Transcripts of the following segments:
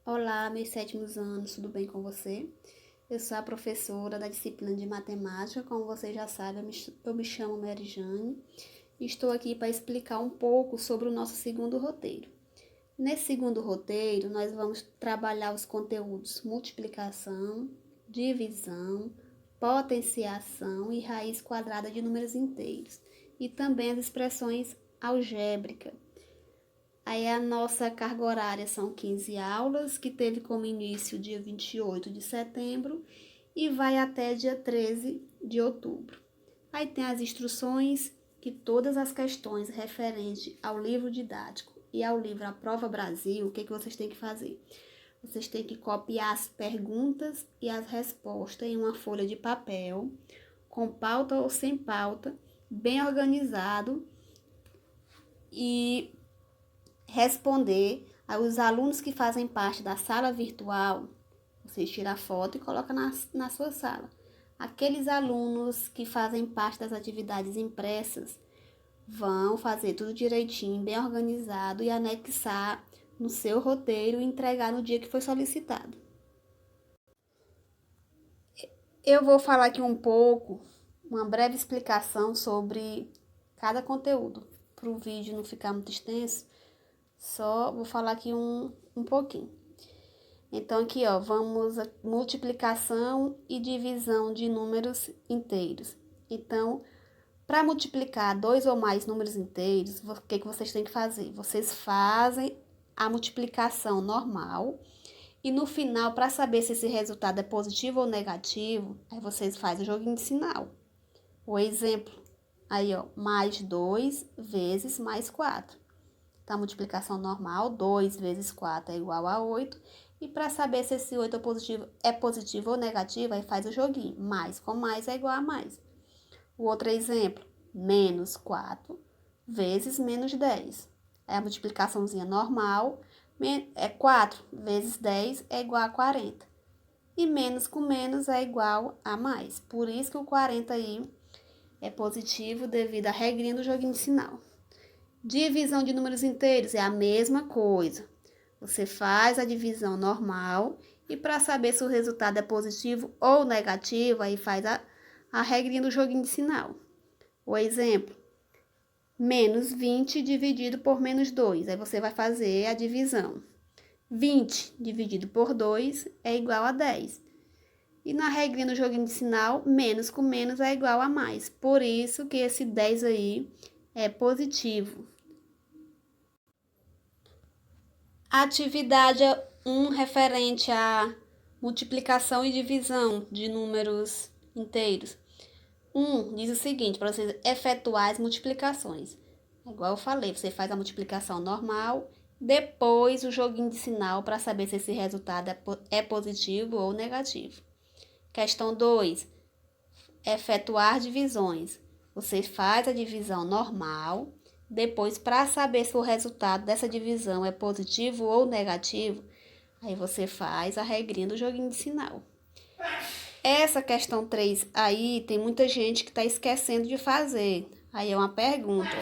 Olá, meus sétimos anos, tudo bem com você? Eu sou a professora da disciplina de matemática, como você já sabe, eu me chamo Mary Jane e estou aqui para explicar um pouco sobre o nosso segundo roteiro. Nesse segundo roteiro, nós vamos trabalhar os conteúdos multiplicação, divisão, potenciação e raiz quadrada de números inteiros, e também as expressões algébricas. Aí a nossa carga horária são 15 aulas, que teve como início dia 28 de setembro e vai até dia 13 de outubro. Aí tem as instruções que todas as questões referentes ao livro didático e ao livro A Prova Brasil, o que vocês têm que fazer? Vocês têm que copiar as perguntas e as respostas em uma folha de papel, com pauta ou sem pauta, bem organizado, e responder aos alunos que fazem parte da sala virtual. Vocês tiram a foto e colocam na sua sala. Aqueles alunos que fazem parte das atividades impressas vão fazer tudo direitinho, bem organizado e anexar no seu roteiro e entregar no dia que foi solicitado. Eu vou falar aqui um pouco, uma breve explicação sobre cada conteúdo, para o vídeo não ficar muito extenso. Só vou falar aqui um pouquinho. Então, aqui, ó, vamos a multiplicação e divisão de números inteiros. Então, para multiplicar dois ou mais números inteiros, o que vocês têm que fazer? Vocês fazem a multiplicação normal e no final, para saber se esse resultado é positivo ou negativo, aí vocês fazem o joguinho de sinal. O exemplo, aí, ó, mais 2 vezes mais 4. Então, a multiplicação normal, 2 vezes 4 é igual a 8. E para saber se esse 8 é positivo ou negativo, aí faz o joguinho. Mais com mais é igual a mais. O outro exemplo, menos 4 vezes menos 10. É a multiplicaçãozinha normal, é 4 vezes 10 é igual a 40. E menos com menos é igual a mais. Por isso que o 40 aí é positivo devido à regrinha do joguinho de sinal. Divisão de números inteiros é a mesma coisa. Você faz a divisão normal e para saber se o resultado é positivo ou negativo, aí faz a regrinha do joguinho de sinal. O exemplo, menos 20 dividido por menos 2. Aí você vai fazer a divisão. 20 dividido por 2 é igual a 10. E na regrinha do joguinho de sinal, menos com menos é igual a mais. Por isso que esse 10 aí é positivo. Atividade 1 referente à multiplicação e divisão de números inteiros. 1 diz o seguinte, para vocês efetuar as multiplicações. Igual eu falei, você faz a multiplicação normal, depois o joguinho de sinal para saber se esse resultado é positivo ou negativo. Questão 2, efetuar divisões. Você faz a divisão normal, depois, para saber se o resultado dessa divisão é positivo ou negativo, aí você faz a regrinha do joguinho de sinal. Essa questão 3 aí, tem muita gente que está esquecendo de fazer. Aí é uma pergunta.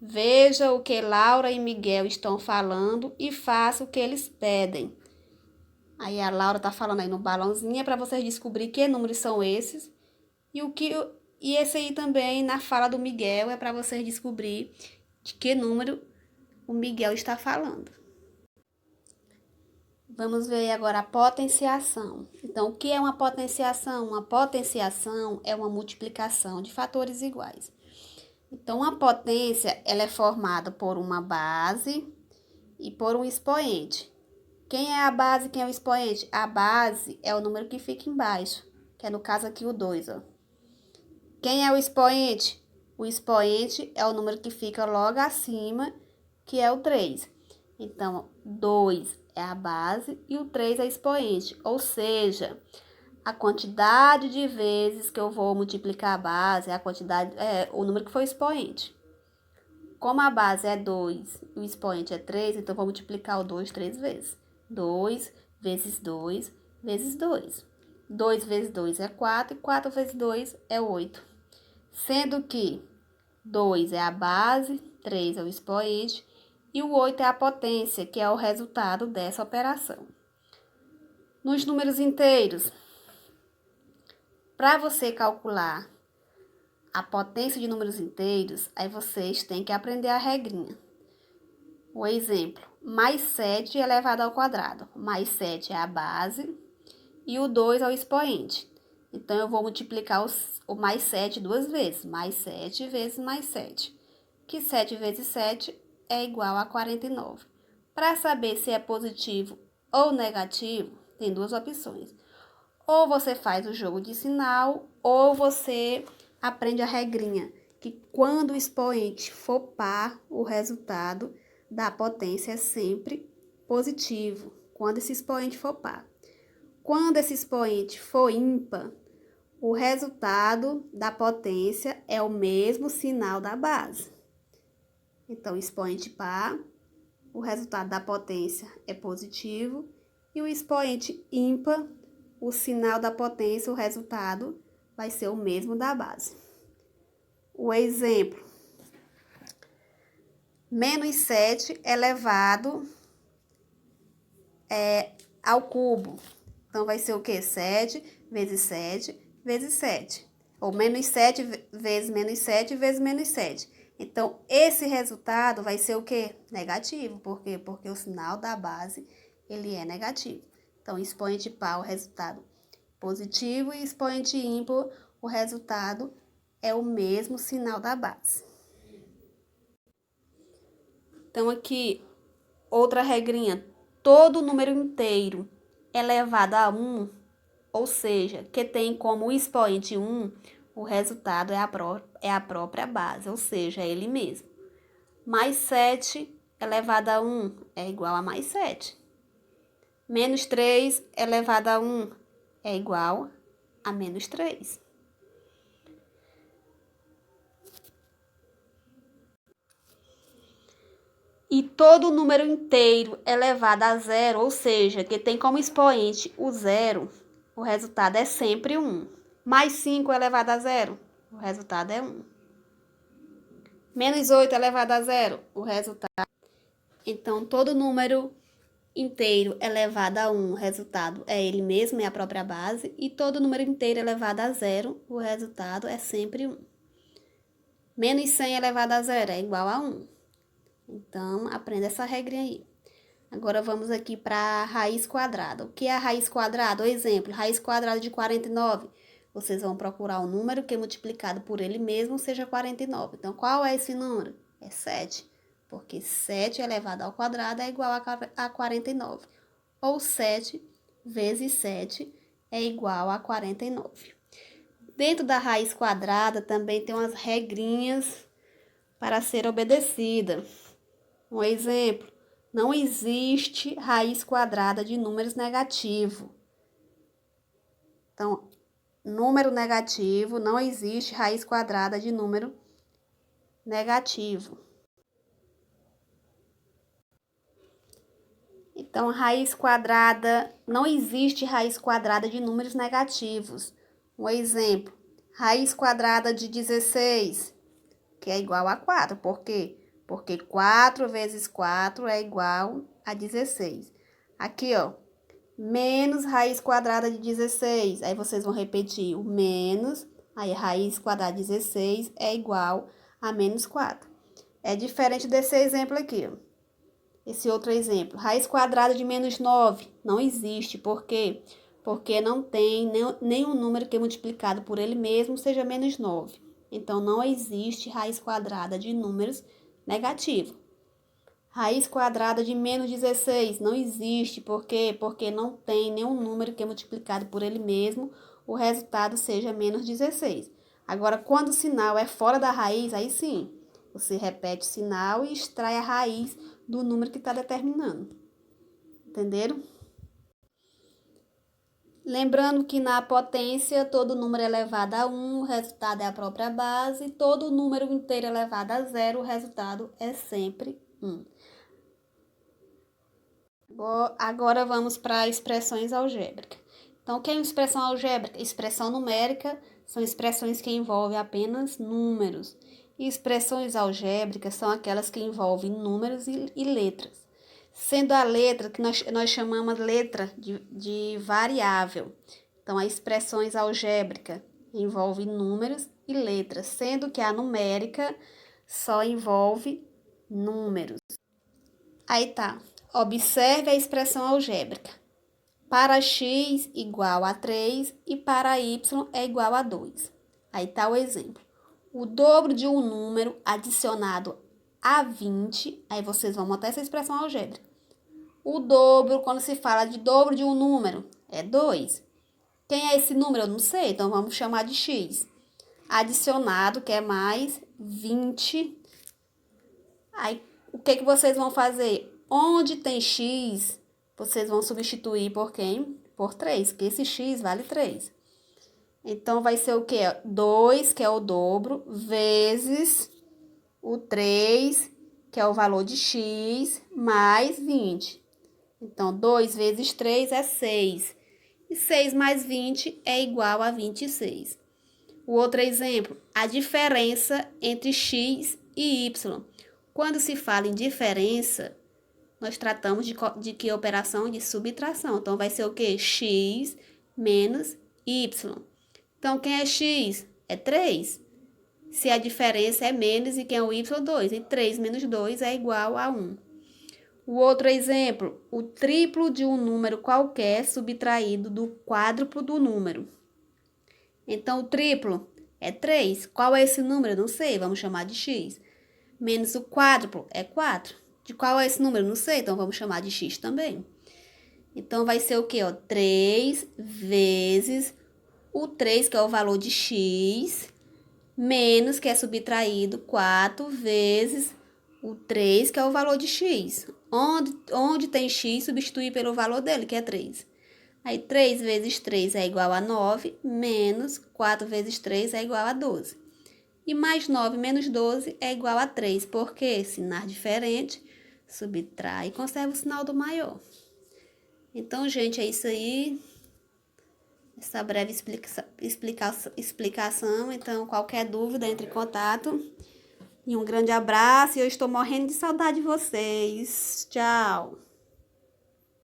Veja o que Laura e Miguel estão falando e faça o que eles pedem. Aí a Laura está falando aí no balãozinho, é para vocês descobrir que números são esses. E esse aí também, na fala do Miguel, é para vocês descobrir de que número o Miguel está falando. Vamos ver agora a potenciação. Então, o que é uma potenciação? Uma potenciação é uma multiplicação de fatores iguais. Então, a potência, ela é formada por uma base e por um expoente. Quem é a base e quem é o expoente? A base é o número que fica embaixo, que é no caso aqui o 2, ó. Quem é o expoente? O expoente é o número que fica logo acima, que é o 3. Então, 2 é a base e o 3 é expoente. Ou seja, a quantidade de vezes que eu vou multiplicar a base é o número que foi o expoente. Como a base é 2 e o expoente é 3, então eu vou multiplicar o 2 3 vezes. 2 vezes 2 vezes 2. 2 vezes 2 é 4 e 4 vezes 2 é 8. Sendo que 2 é a base, 3 é o expoente E o 8 é a potência, que é o resultado dessa operação. Nos números inteiros, para você calcular a potência de números inteiros, aí vocês têm que aprender a regrinha. O exemplo, mais 7 elevado ao quadrado. Mais 7 é a base e o 2 é o expoente. Então, eu vou multiplicar o mais 7 duas vezes. Mais 7 vezes mais 7. Que 7 vezes 7 é igual a 49. Para saber se é positivo ou negativo, tem duas opções. Ou você faz o jogo de sinal, ou você aprende a regrinha, que quando o expoente for par, o resultado da potência é sempre positivo, quando esse expoente for par. Quando esse expoente for ímpar, o resultado da potência é o mesmo sinal da base. Então, expoente par, o resultado da potência é positivo, e o expoente ímpar, o sinal da potência, o resultado, vai ser o mesmo da base. O exemplo, menos 7 elevado ao cubo. Então, vai ser o quê? 7 vezes 7 vezes 7. Ou menos 7 vezes menos 7 vezes menos 7. Então, esse resultado vai ser o quê? Negativo. Por quê? Porque o sinal da base, ele é negativo. Então, expoente par, o resultado positivo, e expoente ímpar, o resultado é o mesmo sinal da base. Então, aqui, outra regrinha. Todo número inteiro elevado a 1, ou seja, que tem como expoente 1, o resultado é a própria base, ou seja, é ele mesmo. Mais 7 elevado a 1 é igual a mais 7. Menos 3 elevado a 1 é igual a menos 3. E todo número inteiro elevado a 0, ou seja, que tem como expoente o 0, o resultado é sempre 1. Mais 5 elevado a 0, o resultado é 1. Menos 8 elevado a 0, o resultado. Então, todo número inteiro elevado a 1, o resultado é ele mesmo, é a própria base. E todo número inteiro elevado a 0, o resultado é sempre 1. Menos 100 elevado a 0 é igual a 1. Então, aprenda essa regrinha aí. Agora, vamos aqui para a raiz quadrada. O que é a raiz quadrada? O exemplo, raiz quadrada de 49. Vocês vão procurar o número que multiplicado por ele mesmo seja 49. Então, qual é esse número? É 7. Porque 7 elevado ao quadrado é igual a 49. Ou 7 vezes 7 é igual a 49. Dentro da raiz quadrada também tem umas regrinhas para ser obedecida. Um exemplo, não existe raiz quadrada de números negativos. Então, número negativo, não existe raiz quadrada de número negativo. Então, raiz quadrada, não existe raiz quadrada de números negativos. Um exemplo, raiz quadrada de 16, que é igual a 4. Por quê? Porque 4 vezes 4 é igual a 16. Aqui, ó, menos raiz quadrada de 16. Aí vocês vão repetir o menos, aí raiz quadrada de 16 é igual a menos 4. É diferente desse exemplo aqui, ó. Esse outro exemplo, raiz quadrada de menos 9, não existe. Por quê? Porque não tem nenhum número que multiplicado por ele mesmo seja menos 9. Então, não existe raiz quadrada de números negativos. Raiz quadrada de menos 16 não existe. Por quê? Porque não tem nenhum número que multiplicado por ele mesmo o resultado seja menos 16. Agora, quando o sinal é fora da raiz, aí sim, você repete o sinal e extrai a raiz do número que está determinando. Entenderam? Lembrando que na potência, todo número elevado a 1, o resultado é a própria base. Todo número inteiro elevado a 0, o resultado é sempre 1. Agora vamos para expressões algébricas. Então, o que é uma expressão algébrica? Expressão numérica são expressões que envolvem apenas números. E expressões algébricas são aquelas que envolvem números e letras. Sendo a letra que nós chamamos letra de variável. Então, as expressões algébricas envolvem números e letras, sendo que a numérica só envolve números. Aí tá. Observe a expressão algébrica. Para x igual a 3 e para y é igual a 2. Aí tá o exemplo. O dobro de um número adicionado a 20, aí vocês vão montar essa expressão algébrica. O dobro, quando se fala de dobro de um número, é 2. Quem é esse número? Eu não sei, então vamos chamar de x. Adicionado, que é mais 20. Aí, o que vocês vão fazer? Onde tem x, vocês vão substituir por quem? Por 3, porque esse x vale 3. Então, vai ser o quê? 2, que é o dobro, vezes o 3, que é o valor de x, mais 20. Então, 2 vezes 3 é 6. E 6 mais 20 é igual a 26. O outro exemplo, a diferença entre x e y. Quando se fala em diferença, nós tratamos de que operação? De subtração. Então, vai ser o quê? X menos y. Então, quem é x? É 3. Se a diferença é menos e quem é o y? 2. E 3 menos 2 é igual a 1. O outro exemplo, o triplo de um número qualquer subtraído do quádruplo do número. Então, o triplo é 3. Qual é esse número? Não sei, vamos chamar de x. Menos o quádruplo é 4. De qual é esse número? Não sei, então vamos chamar de x também. Então, vai ser o quê? 3 vezes o 3, que é o valor de x, menos, que é subtraído, 4 vezes o 3, que é o valor de x. Onde tem x, substituir pelo valor dele, que é 3. Aí, 3 vezes 3 é igual a 9, menos 4 vezes 3 é igual a 12. E mais 9 menos 12 é igual a 3, porque sinal diferente, subtrai e conserva o sinal do maior. Então, gente, é isso aí. Essa breve explicação. Então, qualquer dúvida, entre em contato. E um grande abraço. E eu estou morrendo de saudade de vocês. Tchau.